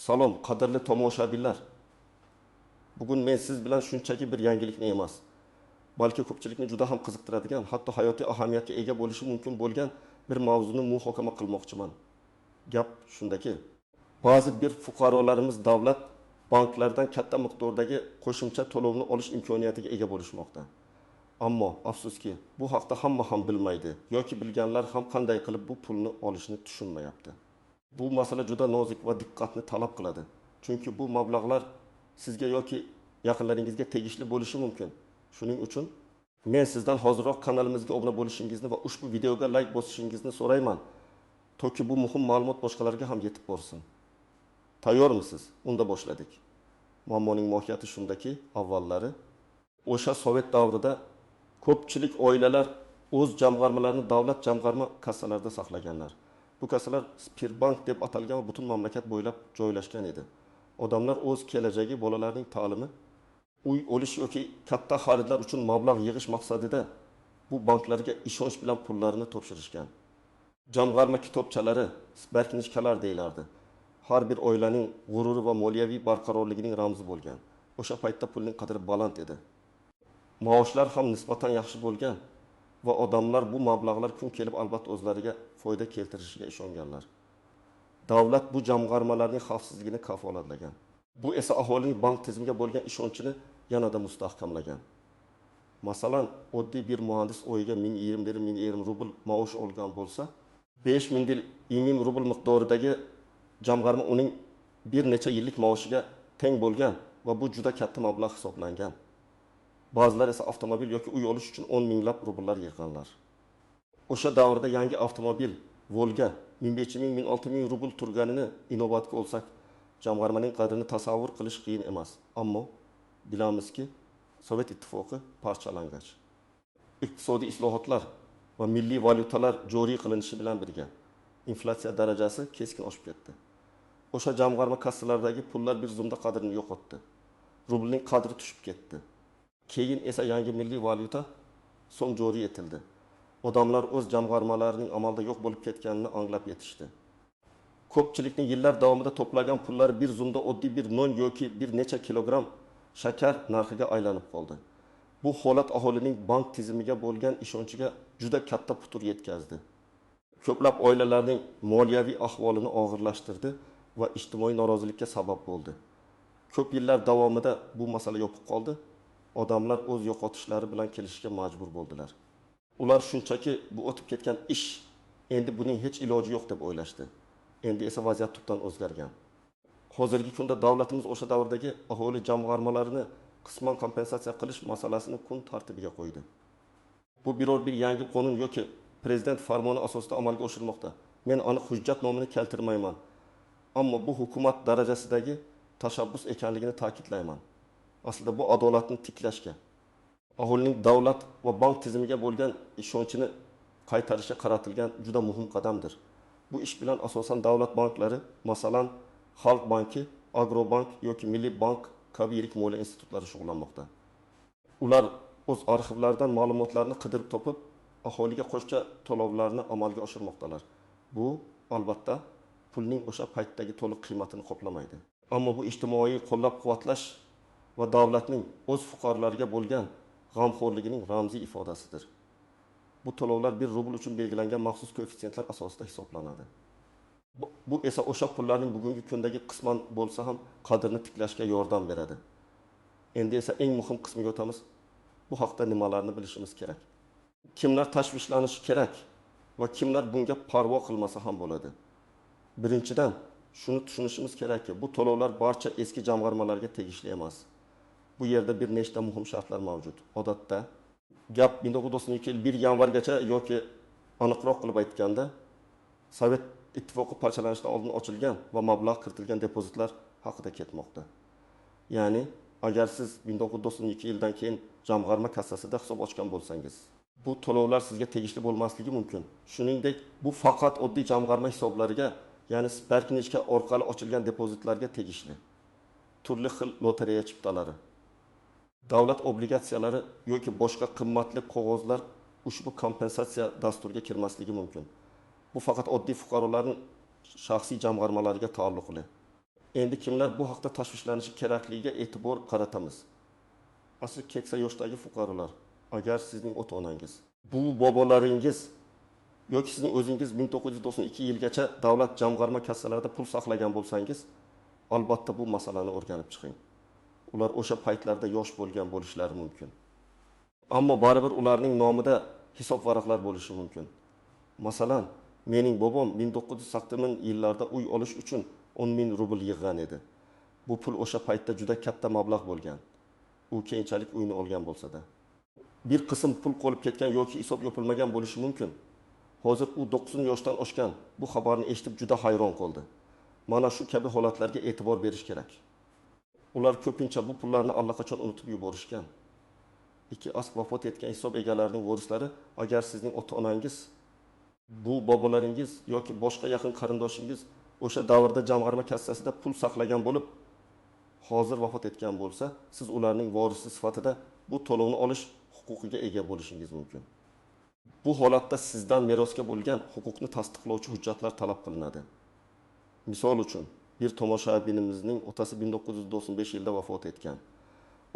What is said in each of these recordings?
Salom, qadrli tomoshabinlar. Bugun men siz bilan shunchaki bir yangilikni emas, balki ko'pchilikni juda ham qiziqtiradigan, hatto hayotiy ahamiyatga ega bo'lishi mumkin bo'lgan bir mavzuni muhokama qilmoqchiman. Gap shundaki, ba'zi bir fuqarolarimiz davlat banklardan katta miqdordagi qo'shimcha to'lovni olish imkoniyatiga ega bo'lishmoqda. Ammo afsuski, bu haqda hamma ham bilmaydi yoki bilganlar ham qanday qilib bu pulni olishni tushunmayapti. Bu masala juda nozik va diqqatni talab qiladi. Chunki bu mablag'lar sizga yoki yaqinlaringizga tegishli bo'lishi mumkin. Shuning uchun men sizdan hozirroq kanalimizga obuna bo'lishingizni va ushbu videoga like bosishingizni so'rayman. Toki bu muhim ma'lumot boshqalarga ham yetib borsin. Tayyormisiz? Unda boshladik. Muammoning mohiyati shundaki, avvallari o'sha Sovet davrida ko'pchilik oilalar o'z jamg'armalarini davlat jamg'arma kassalarida saqlaganlar. Bu kassalar Sberbank deb atalgan va butun mamlakat bo'ylab joylashgan edi. Odamlar o'z kelajagi, bolalarning ta'limi, uy olish yoki katta xaridlar uchun mablag' yig'ish maqsadida bu banklarga ishonch bilan pullarini topshirishgan. Jamg'arma kitobchalari, sberknijkalar deyilardi. Har bir oilaning g'ururi va moliyaviy barqarorligining ramzi bo'lgan. O'sha paytda pulning qadri baland edi. Maoshlar ham nisbatan yaxshi bo'lgan va odamlar bu mablag'lar kun kelib albatta o'zlariga foyda keltirishiga ishonganlar. Davlat bu jamg'armalarning xavfsizligini kafolatlagan. Bu esa aholining bank tizimiga bo'lgan ishonchini yanada mustahkamlagan. Masalan, oddiy bir muhandis oyiga 1020 rubl maosh olgan bo'lsa, 5000 rubl miqdoridagi jamg'arma uning bir necha yillik maoshiga teng bo'lgan va bu juda katta mablag' hisoblangan. Ba'zilar esa avtomobil yoki uy olish uchun 10 minglab rubllar yig'ganlar. O'sha davrda yangi avtomobil Volga 1500-1600 rubl turganini inobatga olsak, jamg'armaning qadrini tasavvur qilish qiyin emas. Ammo bilamizki, Sovet ittifoqi parchalangach. Iqtisodiy islohotlar va milliy valyutalar joriy qilinishi bilan birga inflyatsiya darajasi keskin oshib ketdi. O'sha jamg'arma kassalaridagi pullar bir zumda qadrini yo'qotdi. Rublning qadri tushib ketdi. Keyin esa yangi milliy valyuta so'm joriy etildi. Odamlar o'z jamg'armalarining amalda yo'q bo'lib ketganini anglab yetishdi. Ko'pchilikning yillar davomida to'plagan pullari bir zumda oddiy bir non yoki bir necha kilogramm shakar narxiga aylanib qoldi. Bu holat aholining bank tizimiga bo'lgan ishonchiga juda katta putur yetkazdi. Ko'plab oilalarning moliyaviy ahvolini og'irlashtirdi va ijtimoiy norozilikka sabab bo'ldi. Ko'p yillar davomida bu masala yopib qoldi. Odamlar o'z yo'qotishlari bilan kelishga majbur bo'ldilar. Ular shunchaki bu o'tib ketgan ish, endi buning hech iloji yo'q deb o'ylashdi. Endi esa vaziyat tubdan o'zgargan. Hozirgi kunda davlatimiz o'sha davrdagi aholi jamg'armalarini qisman kompensatsiya qilish masalasini kun tartibiga qo'ydi. Bu biror bir yangi qonun yoki prezident farmoni asosida amalga oshirilmoqda. Men aniq hujjat nomini keltirmayman. Ammo bu hukumat darajasidagi tashabbus ekanligini ta'kidlayman. Aslida bu adolatni tiklashga, aholining davlat va bank tizimiga bo'lgan ishonchini qaytarishga qaratilgan juda muhim qadamdir. Bu ish bilan asosan davlat banklari, masalan, Xalq banki, Agrobank yoki Milliy bank kabi yirik moliya institutlari shug'ullanmoqda. Ular o'z arxivlaridan ma'lumotlarni qidirib topib, aholiga qo'shcha to'lovlarni amalga oshirmoqdalar. Bu albatta pulning o'sha paytdagi to'liq qiymatini qoplamaydi. Ammo bu ijtimoiy qo'llab-quvvatlash va davlatning o'z fuqarolariga bo'lgan g'amxo'rligining ramziy ifodasidir. Bu to'lovlar 1 rubl uchun belgilangan maxsus koeffitsiyentlar asosida hisoblanadi. Bu esa o'sha pullarning bugungi kundagi qisman bo'lsa ham qadrini tiklashga yordam beradi. Endi esa eng muhim qismiga o'tamiz. Bu haqda nimalarni bilishimiz kerak? Kimlar tashvishlanishi kerak va kimlar bunga parvo qilmasa ham bo'ladi? Birinchidan, shuni tushunishimiz kerakki, bu to'lovlar barcha eski jamg'armalarga tegishli emas. Bu yerda bir nechta muhim shartlar mavjud. Odatda gap 1992 yil 1 yanvargacha yoki aniqroq qilib aytganda Sovet ittifoqi parchalanishidan oldin ochilgan va mablag' kiritilgan depozitlar haqida ketmoqda. Ya'ni, agar siz 1992 yildan keyin jamg'arma kassasida hisob ochgan bo'lsangiz, bu to'lovlar sizga tegishli bo'lmasligi mumkin. Shuningdek, bu faqat oddiy jamg'arma hisoblariga, ya'ni sberknijka orqali ochilgan depozitlarga tegishli. Turli xil lotereya chiptalari, davlat obligatsiyalari yoki boshqa qimmatli qog'ozlar ushbu kompensatsiya dasturiga kirmasligi mumkin. Bu faqat oddiy fuqarolarning shaxsiy jamg'armalariga taalluqli. Endi kimlar bu haqda tashvishlanishi kerakligiga e'tibor qaratamiz. Asl keksa yoshdagi fuqarolar, agar sizning ota-onangiz, bu bobolaringiz yoki sizning o'zingiz 1992 yilgacha davlat jamg'arma kassalarida pul saqlagan bo'lsangiz, albatta bu masalani o'rganib chiqing. Ular o'sha paytlarda yosh bo'lgan bo'lishlari mumkin. Ammo baribir ularning nomida hisob varaqlar bo'lishi mumkin. Masalan, mening bobom 1980 yillarda uy olish uchun 10,000 rubl yig'gan edi. Bu pul o'sha paytda juda katta mablag' bo'lgan. U keyinchalik uyni olgan bo'lsa-da. Bir qism pul qolib ketgan yoki hisob yopilmagan bo'lishi mumkin. Hozir u 9 yoshdan oshgan. Bu xabarni eshitib juda hayron qoldi. Mana shu kabi holatlarga e'tibor berish kerak. Ular ko'pincha bu pullarni allaqachon unutib yuborishgan. Asl vafot etgan hisob egalarining vorislari, agar sizning ota-onangiz, bu bobolaringiz yoki boshqa yaqin qarindoshingiz o'sha davrda jamg'arma kassasida pul saqlagan bo'lib, hozir vafot etgan bo'lsa, siz ularning vorisi sifatida bu to'lovni olish huquqiga ega bo'lishingiz mumkin. Bu holatda sizdan merosga bo'lgan huquqni tasdiqlovchi hujjatlar talab qilinadi. Misol uchun, bir tomoshabinimizning otasi 1995 yilda vafot etgan.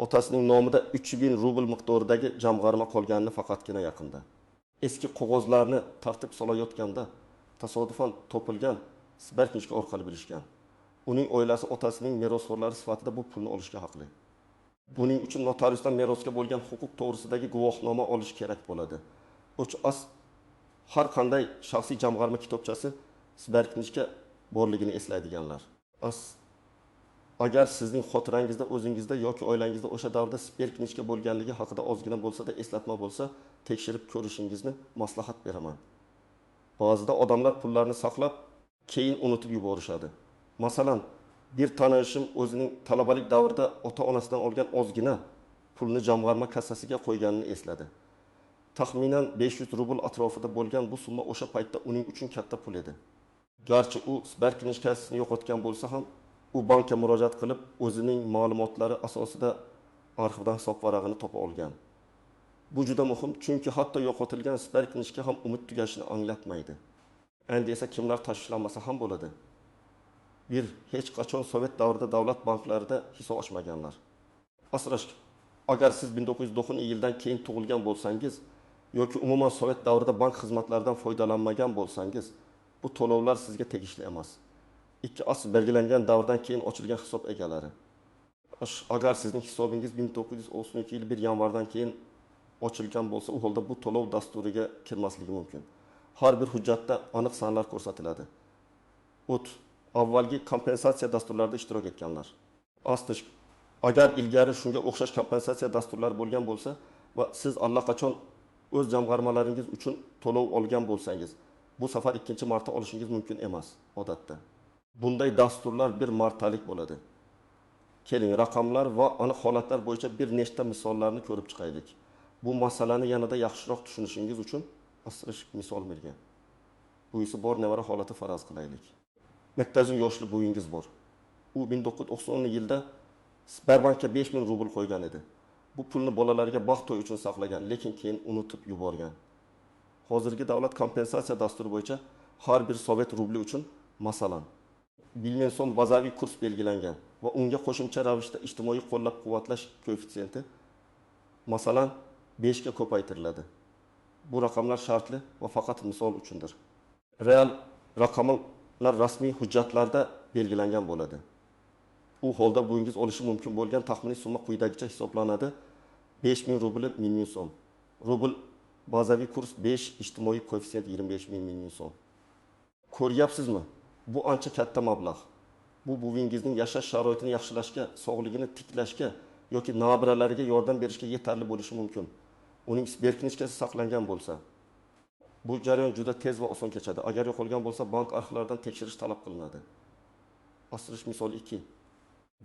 Otasining nomida 3000 rubl miqdoridagi jamg'arma qolganini faqatgina yaqinda. Eski qog'ozlarni tartib solayotganda tasodifan topilgan sberknishka orqali bilishgan. Uning oilasi otasining merosxo'rlari sifatida bu pulni olishga haqli. Buning uchun notariusdan merosga bo'lgan huquq to'g'risidagi guvohnoma olish kerak bo'ladi. Har qanday shaxsiy jamg'arma kitobchasi sberknishka borligini eslaydiganlar. Agar sizning xotirangizda o'zingizda yoki oilangizda o'sha davrda sberknishka bo'lganligi haqida ozgina bo'lsa-da eslatma bo'lsa, tekshirib ko'rishingizni maslahat beraman. Ba'zida odamlar pullarni saqlab, keyin unutib yuborishadi. Masalan, bir tanishim o'zining talabalik davrida ota-onasidan olgan ozgina pulni jamg'arma kassasiga qo'yganini esladi. Taxminan 500 rubl atrofida bo'lgan bu summa o'sha paytda uning uchun katta pul edi. Garchi u sberknishkasini yo'qotgan bo'lsa ham, u bankka murojaat qilib, o'zining ma'lumotlari asosida arxivdan hisob varag'ini topa olgan. Bu juda muhim, chunki hatto yo'qotilgan sberknishka ham umid tugashini anglatmaydi. Endi esa kimlar tashvishlanmasa ham bo'ladi. Hech qachon Sovet davrida davlat banklarida hisob ochmaganlar. Agar siz 1909 yildan keyin tug'ilgan bo'lsangiz yoki umuman Sovet davrida bank xizmatlaridan foydalanmagan bo'lsangiz, bu to'lovlar sizga tegishli emas. Asl belgilangan davrdan keyin ochilgan hisob egalari. Agar sizning hisobingiz 1992 yil 1 yanvardan keyin ochilgan bo'lsa, u holda bu to'lov dasturiga kirmasligi mumkin. Har bir hujjatda aniq sanlar ko'rsatiladi. Avvalgi kompensatsiya dasturlarida ishtirok etganlar. Agar ilgari shunga o'xshash kompensatsiya dasturlari bo'lgan bo'lsa va siz allaqachon o'z jamg'armalaringiz uchun to'lov olgan bo'lsangiz, bu safar ikkinchi marta olishingiz mumkin emas odatda. Bunday dasturlar bir martalik bo'ladi. Keling, raqamlar va aniq holatlar bo'yicha bir nechta misollarni ko'rib chiqaylik. Bu masalani yanada yaxshiroq tushunishingiz uchun misol bergan. Bu esa bor nevara holati faraz qilaylik. Maktabin yoshli bo'yingiz bor. U 1990 yilda Sberbankka 5000 rubl qo'ygan edi. Bu pulni bolalariga baxt to'y uchun saqlagan, lekin keyin unutib yuborgan. Hozirgi davlat kompensatsiya dasturi bo'yicha har bir sovet rubli uchun, masalan, 1 ming so'm bazaviy kurs belgilangan va unga qo'shimcha ravishda ijtimoiy qo'llab-quvvatlash koeffitsiyenti, masalan, 5 ga ko'paytiriladi. Bu raqamlar shartli va faqat misol uchundir. Real raqamlar rasmiy hujjatlarda belgilangan bo'ladi. U holda buingiz olishi mumkin bo'lgan taxminiy summa quyidagicha hisoblanadi. 5000 rubl 1000 so'm. Rubl bazaviy kurs 5, ijtimoiy koeffitsient 25,000 so'm. Ko'ryapsizmi? Bu ancha katta mablag'. Bu buvingizning yashash sharoitini yaxshilashga, sog'ligini tiklashga yoki nabiralariga yordam berishga yetarli bo'lishi mumkin. Uning sberknishkasi saqlangan bo'lsa, bu jarayon juda tez va oson kechadi. Agar yo'qolgan bo'lsa, bank arxivlaridan tekshirish talab qilinadi. Misol 2.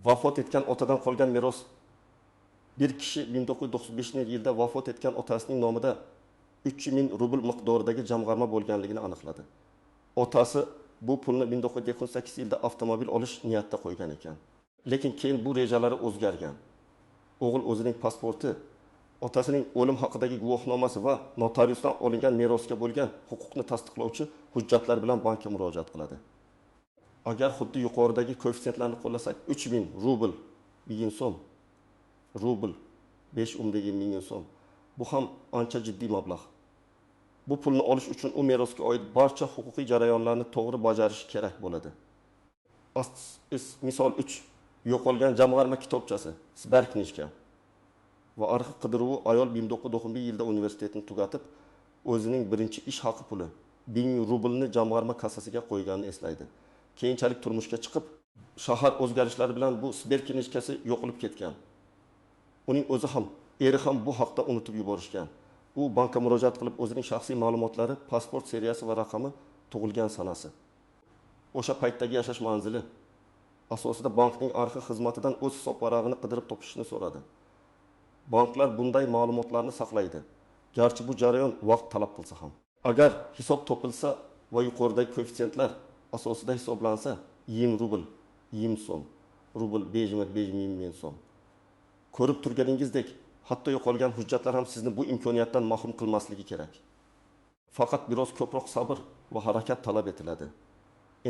Vafot etgan otadan qolgan meros. Bir kishi 1995 yilda vafot etgan otasining nomida 3000 rubl miqdoridagi jamg'arma bo'lganligini aniqladi. Otasi bu pulni 1998 yilda avtomobil olish niyatida qo'ygan ekan. Lekin keyin bu rejalari o'zgargan. O'g'il o'zining pasporti, otasining o'lim haqidagi guvohnomasi va notariusdan olingan merosga bo'lgan huquqni tasdiqlovchi hujjatlar bilan bankka murojaat qiladi. Agar xuddi yuqoridagi koeffitsiyentlarni qo'llasak, 3000 rubl 1000 so'm, rubl 5,2 million so'm. Bu ham ancha jiddiy mablag'. Bu pulni olish uchun u merosga oid barcha huquqiy jarayonlarni to'g'ri bajarish kerak bo'ladi. Misol 3. Yo'qolgan jamg'arma kitobchasi, sberknijka va arxiv qidiruvi ayol 1991 yilda universitetni tugatib, o'zining birinchi ish haqi puli 1000 rublni jamg'arma kassasiga qo'yganini eslaydi. Keyinchalik turmushga chiqib, shahar o'zgarishlari bilan bu sberknijkasi yo'qolib ketgan. Uning o'zi ham, eri ham bu haqda unutib yuborishgan. U bankka murojaat qilib, o'zining shaxsiy ma'lumotlari, pasport seriyasi va raqami, tug'ilgan sanasi, o'sha paytdagi yashash manzili asosida bankning arxiv xizmatidan o'z hisob varag'ini qidirib topishni so'radi. Banklar bunday ma'lumotlarni saqlaydi, garchi bu jarayon vaqt talab qilsa ham. Agar hisob topilsa va yuqoridagi koeffitsiyentlar asosida hisoblansa, 20 rubl, 20 so'm, rubl 5,5 so'm. Ko'rib turganingizdek, hatto yo'qolgan hujjatlar ham sizni bu imkoniyatdan mahrum qilmasligi kerak. Faqat biroz ko'proq sabr va harakat talab etiladi.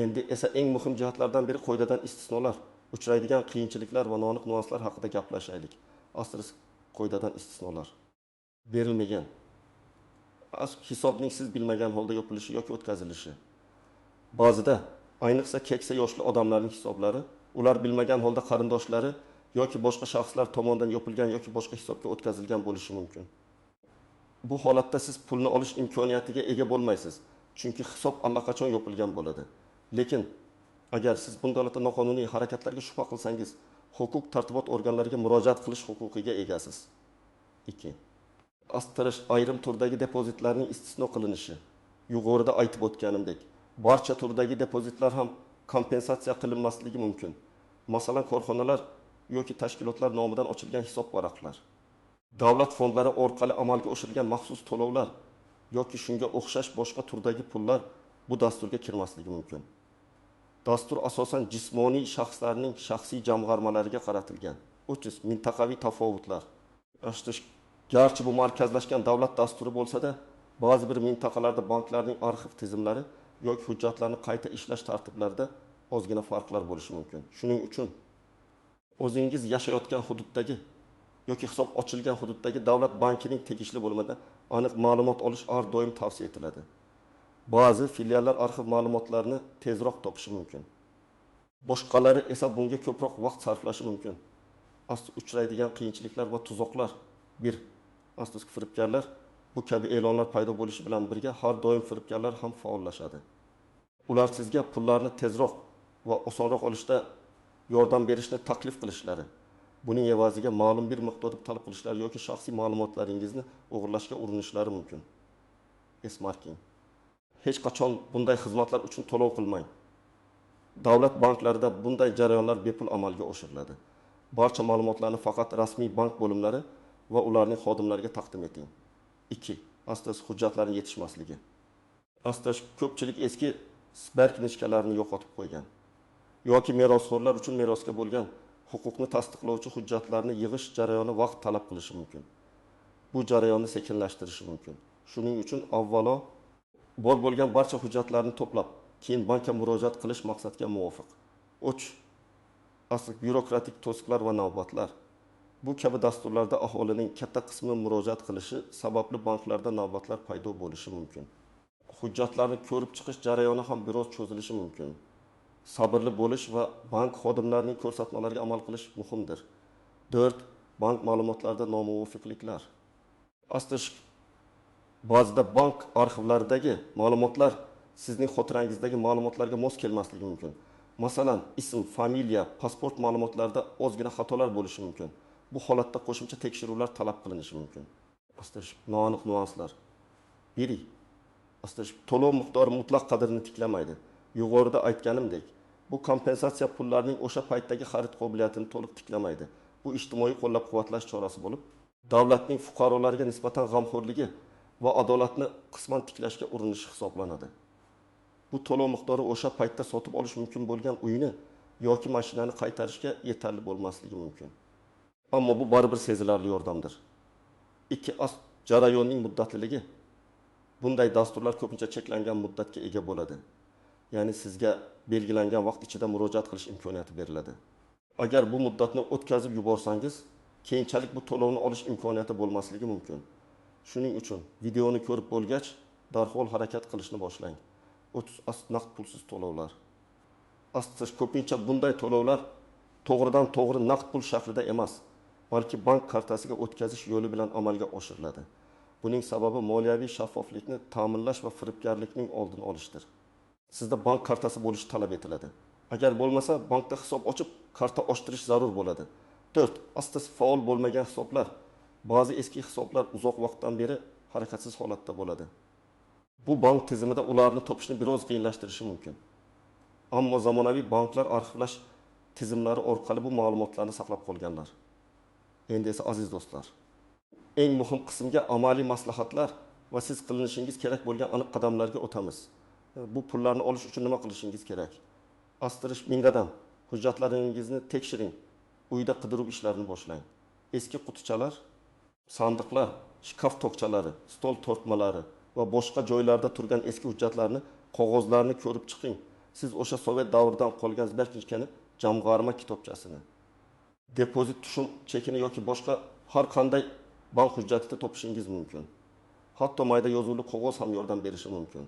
Endi esa eng muhim jihatlardan biri qoidadan istisnolar, uchraydigan qiyinchiliklar va noaniq nuanslar haqida gaplashaylik. Asterisk qoidadan istisnolar. Berilmagan hisobning siz bilmagan holda yopilishi yoki o'tkazilishi. Ba'zida, ayniqsa keksa yoshli odamlarning hisoblari, ular bilmagan holda qarindoshlari yoki boshqa shaxslar tomonidan yopilgan yoki boshqa hisobga o'tkazilgan bo'lishi mumkin. Bu holatda siz pulni olish imkoniyatiga ega bo'lmaysiz, chunki hisob allaqachon yopilgan bo'ladi. Lekin agar siz bunday holatda noqonuniy harakatlarga shubha qilsangiz, huquq tartibot organlariga murojaat qilish huquqiga egasiz. 2. Astirish ayrim turdagi depozitlarning istisno qilinishi. Yuqorida aytib o'tganimdek, barcha turdagi depozitlar ham kompensatsiya qilinmasligi mumkin. Masalan, korxonalar yoki tashkilotlar nomidan ochilgan hisob varaqlar, davlat fondlari orqali amalga oshirilgan maxsus to'lovlar yoki shunga o'xshash boshqa turdagi pullar bu dasturga kirmasligi mumkin. Dastur asosan jismoniy shaxslarning shaxsiy jamg'armalariga qaratilgan. 3. Mintaqaviy tafovutlar. Garchi bu markazlashgan davlat dasturi bo'lsa-da, ba'zi bir mintaqalarda banklarning arxiv tizimlari yoki hujjatlarni qayta ishlash tartiblarida ozgina farqlar bo'lishi mumkin. Shuning uchun o'zingiz yashayotgan hududdagi yoki hisob ochilgan hududdagi davlat bankining tegishli bo'limida aniq ma'lumot olish har doim tavsiya etiladi. Ba'zi filiallar arxiv ma'lumotlarini tezroq topishi mumkin. Boshqalari esa bunga ko'proq vaqt sarflashi mumkin. Uchraydigan qiyinchiliklar va tuzoqlar. 1. Firibgarlar bu kabi e'lonlar paydo bo'lishi bilan birga har doim firibgarlar ham faollashadi. Ular sizga pullarni tezroq va osonroq olishda yordam berishni taklif qilishlari, buning evaziga ma'lum bir miqdorda talab qilishlari yoki shaxsiy ma'lumotlaringizni o'g'irlashga urinishlari mumkin. Esmarking. Hech qachon bunday xizmatlar uchun to'lov qilmang. Davlat banklarida bunday jarayonlar bepul amalga oshiriladi. Barcha ma'lumotlarni faqat rasmiy bank bo'limlari va ularning xodimlariga taqdim eting. 2. Hujjatlarning yetishmasligi. Ko'pchilik eski sberknijkalarini yo'qotib qo'ygan yoki merosxo'rlar uchun merosga bo'lgan huquqni tasdiqlovchi hujjatlarni yig'ish jarayoni vaqt talab qilishi mumkin. Bu jarayonni sekinlashtirishi mumkin. Shuning uchun avvalo bor bo'lgan barcha hujjatlarni to'plab, keyin bankka murojaat qilish maqsadga muvofiq. 3. Byurokratik to'siqlar va navbatlar. Bu kabi dasturlarda aholining katta qismi murojaat qilishi sababli banklarda navbatlar paydo bo'lishi mumkin. Hujjatlarni ko'rib chiqish jarayoni ham biroz cho'zilishi mumkin. Sabrli bo'lish va bank xodimlarining ko'rsatmalariga amal qilish muhimdir. 4. Bank ma'lumotlarida nomuvofiqliklar. Ba'zida bank arxivlaridagi ma'lumotlar sizning xotirangizdagi ma'lumotlarga mos kelmasligi mumkin. Masalan, ism, familiya, pasport ma'lumotlarida ozgina xatolar bo'lishi mumkin. Bu holatda qo'shimcha tekshiruvlar talab qilinishi mumkin. Noaniq nuanslar. 1. To'lov miqdori mutlaq qadrini tiklamaydi. Yuqorida aytganimdek, bu kompensatsiya pullarining o'sha paytdagi xarid qobiliyatini to'liq tiklamaydi. Bu ijtimoiy qo'llab-quvvatlash chorasi bo'lib, davlatning fuqarolarga nisbatan g'amxo'rligi va adolatni qisman tiklashga urinishi hisoblanadi. Bu to'lov miqdori o'sha paytda sotib olish mumkin bo'lgan uyni yoki mashinani qaytarishga yetarli bo'lmasligi mumkin. Ammo bu baribir sezilarli yordamdir. 2. Jarayonning muddatliligi. Bunday dasturlar ko'pincha cheklangan muddatga ega bo'ladi. Ya'ni sizga belgilangan vaqt ichida murojaat qilish imkoniyati beriladi. Agar bu muddatni o'tkazib yuborsangiz, keyinchalik bu to'lovni olish imkoniyati bo'lmasligi mumkin. Shuning uchun videoni ko'rib bo'lgach, darhol harakat qilishni boshlang. 30 ast naqd pulsiz to'lovlar. Aslida ko'pincha bunday to'lovlar to'g'ridan to'g'ri naqd pul shaklida emas, balki bank kartasiga o'tkazish yo'li bilan amalga oshiriladi. Buning sababi moliyaviy shaffoflikni ta'minlash va firibgarlikning oldini olishdir. Sizda bank kartasi bo'lishi talab etiladi. Agar bo'lmasa, bankda hisob ochib, karta ochtirish zarur bo'ladi. 4. Aslida faol bo'lmagan hisoblar. Ba'zi eski hisoblar uzoq vaqtdan beri harakatsiz holatda bo'ladi. Bu bank tizimida ularni topishni biroz qiyinlashtirishi mumkin. Ammo zamonaviy banklar arxivlash tizimlari orqali bu ma'lumotlarni saqlab qolganlar. Endi esa aziz do'stlar, eng muhim qismga amaliy maslahatlar va siz qilishingiz kerak bo'lgan aniq qadamlarga o'tamiz. Bu pullarni olish uchun nima qilishingiz kerak? Astirish mingadan hujjatlaringizni tekshiring. Uyda qidiruv ishlarini boshlang. Eski qutichalar, sandiqlar, shkaf tokchalari, stol tortmalari va boshqa joylarda turgan eski hujjatlarni, qog'ozlarni ko'rib chiqing. Siz o'sha Sovet davridan qolgan Sberknijkani jamg'arma kitobchasini, depozit tushum chekini yoki boshqa har qanday bank hujjatida topishingiz mumkin. Hatto mayda yozuvli qog'oz ham yordam berishi mumkin.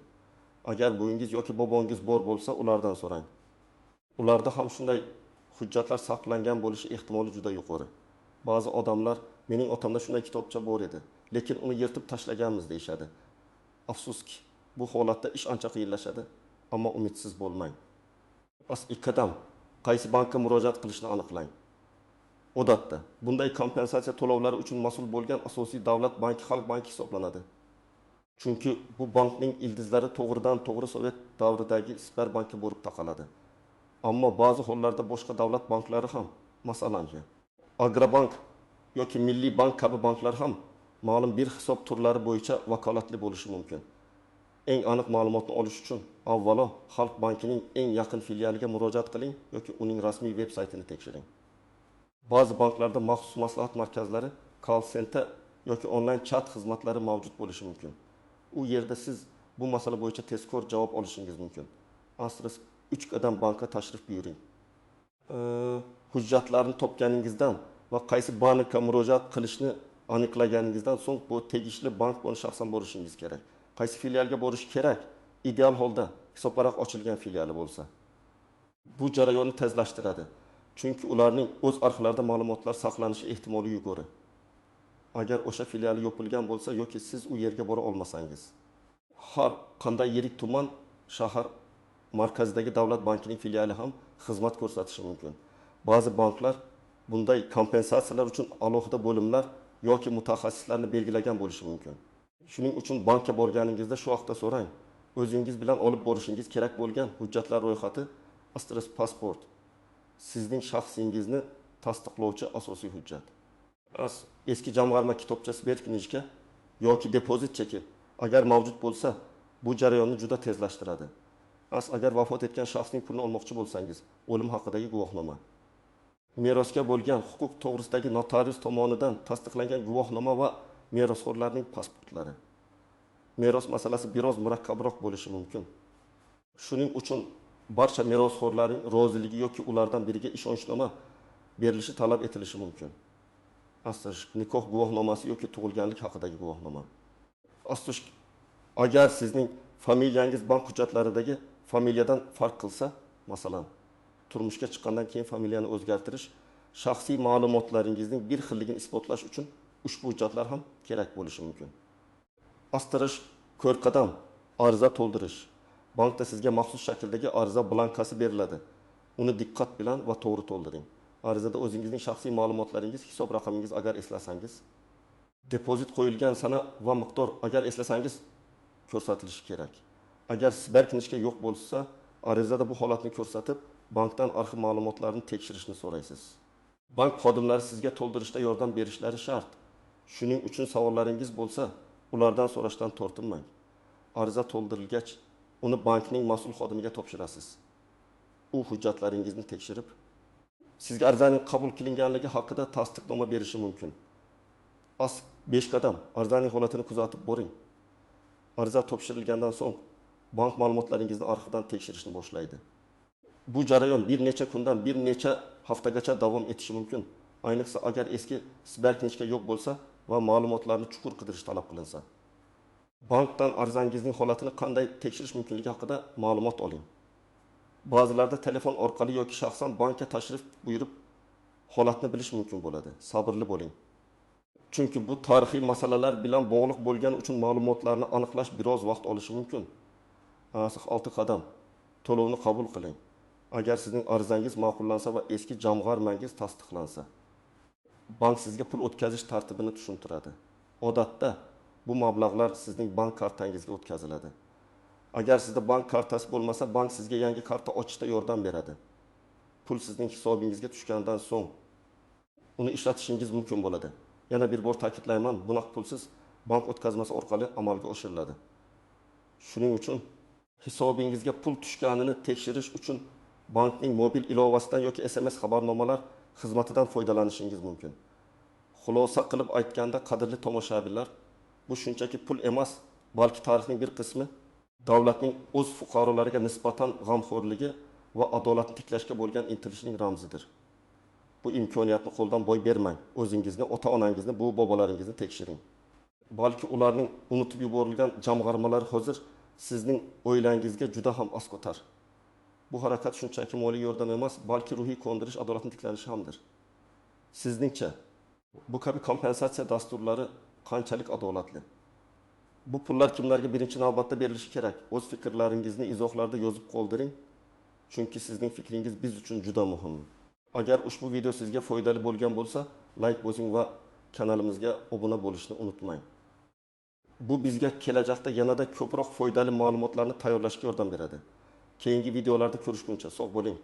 Agar buyingiz yoki bobongiz bor bo'lsa, ulardan so'rang. Ularda ham shunday hujjatlar saqlangan bo'lishi ehtimoli juda yuqori. Ba'zi odamlar, mening otamda shunday kitobcha bor edi, lekin uni yirtib tashlaganmiz deyshadi. Afsuski, bu holatda ish ancha qiyinlashadi, ammo umidsiz bo'lmang. Ikkidan, qaysi bankka murojaat qilishni aniqlang. Odatda, bunday kompensatsiya to'lovlari uchun mas'ul bo'lgan asosiy davlat banki Xalq banki hisoblanadi. Chunki bu bankning ildizlari to'g'ridan to'g'ri Sovet davridagi Sberbankka bo'lib taqaladi. Ammo ba'zi hollarda boshqa davlat banklari ham, masalan, Agrobank yoki Milliy bank kabi banklar ham ma'lum bir hisob turlari bo'yicha vakolatli bo'lishi mumkin. Eng aniq ma'lumotni olish uchun avvalo Xalq bankining eng yaqin filialiga murojaat qiling yoki uning rasmiy veb-saytini tekshiring. Ba'zi banklarda maxsus maslahat markazlari, call center yoki onlayn chat xizmatlari mavjud bo'lishi mumkin. U yerda siz bu masala bo'yicha tezkor javob olishingiz mumkin. Asrsiz 3 qadam bankka tashrif buyuring. Hujjatlarni topganingizdan va qaysi bankka murojaat qilishni aniqlaganingizdan so'ng bu tegishli bank buni shaxsan borishingiz kerak. Qaysi filialga borish kerak? Ideal holda hisobvaraq ochilgan filiali bo'lsa. Bu jarayonni tezlashtiradi. Chunki ularning o'z arxivlarida ma'lumotlar saqlanishi ehtimoli yuqori. Agar o'sha filiali yopilgan bo'lsa yoki siz u yerga bora olmasangiz, har qanday yirik tuman, shahar markazidagi davlat bankining filiali ham xizmat ko'rsatishi mumkin. Ba'zi banklar bunday kompensatsiyalar uchun alohida bo'limlar yoki mutaxassislarni belgilagan bo'lishi mumkin. Shuning uchun bankka borganingizda shu vaqtda so'rang. O'zingiz bilan olib borishingiz kerak bo'lgan hujjatlar ro'yxati, asosiy pasport, sizning shaxsingizni tasdiqlovchi asosiy hujjat. Eski jamg'arma kitobchasi Sberknijka yoki depozit cheki agar mavjud bo'lsa, bu jarayonni juda tezlashtiradi. Agar vafot etgan shaxsning pulini olmoqchi bo'lsangiz, o'lim haqidagi guvohnoma, merosga bo'lgan huquq to'g'risidagi notarius tomonidan tasdiqlangan guvohnoma va merosxo'rlarning pasportlari. Meros masalasi biroz murakkabroq bo'lishi mumkin. Shuning uchun barcha merosxo'rlarning roziligi yoki ulardan biriga ishonchnoma berilishi talab etilishi mumkin. Nikoh guvohnomasi yoki tug'ilganlik haqidagi guvohnoma. Agar sizning familiyangiz bank hujjatlaridagi familiyadan farq qilsa, masalan, turmushga chiqqandan keyin familiyani o'zgartirish, shaxsiy ma'lumotlaringizning bir xilligini isbotlash uchun ushbu hujjatlar ham kerak bo'lishi mumkin. Astirish, ko'rqadam, ariza to'ldirish. Bankda sizga maxsus shakldagi ariza blankasi beriladi. Uni diqqat bilan va to'g'ri to'ldiring. Arizada o'zingizning shaxsiy ma'lumotlaringiz, hisob raqamingiz agar eslasangiz, depozit qo'yilgan sana va miqdor agar eslasangiz ko'rsatilishi kerak. Agar Sberknijka yo'q bo'lsa, arizada bu holatni ko'rsatib, bankdan arxiv ma'lumotlarini tekshirishni so'raysiz. Bank xodimlari sizga to'ldirishda yordam berishlari shart. Shuning uchun savollaringiz bo'lsa, ulardan so'rashdan tortinmang. Ariza to'ldirilgach, uni bankning mas'ul xodimiga topshirasiz. U hujjatlaringizni tekshirib, sizga arizaning qabul qilinganligi haqida tasdiqnoma berishi mumkin. 5 qadam arizaning holatini kuzatib boring. Ariza topshirilgandan so'ng bank ma'lumotlaringizni arxivdan tekshirishni boshlaydi. Bu jarayon bir necha kundan bir necha haftagacha davom etishi mumkin. Ayniqsa agar eski siber kinchka yo'q bo'lsa va ma'lumotlarni chuqur qidirish talab qilinsa. Bankdan arzingizning holatini qanday tekshirish mumkinligi haqida ma'lumot oling. Ba'zilarda telefon orqali yoki shaxsan bankka tashrif buyurib holatni bilish mumkin bo'ladi. Sabrli bo'ling. Chunki bu tarixiy masalalar bilan bog'liq bo'lgani uchun ma'lumotlarni aniqlash biroz vaqt olishi mumkin. 6 qadam. To'lovni qabul qiling. Agar sizning arzangiz ma'qullansa va eski jamg'armangiz tasdiqlansa, bank sizga pul o'tkazish tartibini tushuntiradi. Odatda bu mablag'lar sizning bank kartangizga o'tkaziladi. Agar sizda bank kartasi bo'lmasa, bank sizga yangi karta ochishda yordam beradi. Pul sizning hisobingizga tushgandan so'ng uni ishlatishingiz mumkin bo'ladi. Yana bir bor ta'kidlayman, bunaqa pulsiz bank o'tkazmasi orqali amalga oshiriladi. Shuning uchun hisobingizga pul tushganini tekshirish uchun bankning mobil ilovasidan yoki SMS xabarnomalar xizmatidan foydalanishingiz mumkin. Xulosa qilib aytganda, qadrli tomoshabinlar, bu shunchaki pul emas, balki tarixning bir qismi davlatning o'z fuqarolariga nisbatan g'amxo'rligi va adolatni tiklashga bo'lgan intilishining ramzidir. Bu imkoniyatni qo'ldan boy bermang. O'zingizni, ota-onangizni, bu bobolaringizni tekshiring. Balki ularning unutib yuborilgan jamg'armalari hozir sizning o'ylangizga juda ham asqotar. Bu harakat shunchaki moliy yordam emas, balki ruhiy ko'ndirish, adolatni tiklanishi hamdir. Sizningcha bu kabi kompensatsiya dasturlari qanchalik adolatli? Bu pullar kimlarga birinchi navbatda berilishi kerak? O'z fikrlaringizni izohlarda yozib qoldiring. Chunki sizning fikringiz biz uchun juda muhim. Agar ushbu video sizga foydali bo'lgan bo'lsa, like bosing va kanalimizga obuna bo'lishni unutmang. Bu bizga kelajakda yanada ko'proq foydali ma'lumotlarni tayyorlashga yordam beradi. Keyingi videolarda ko'rishguncha sog' bo'ling.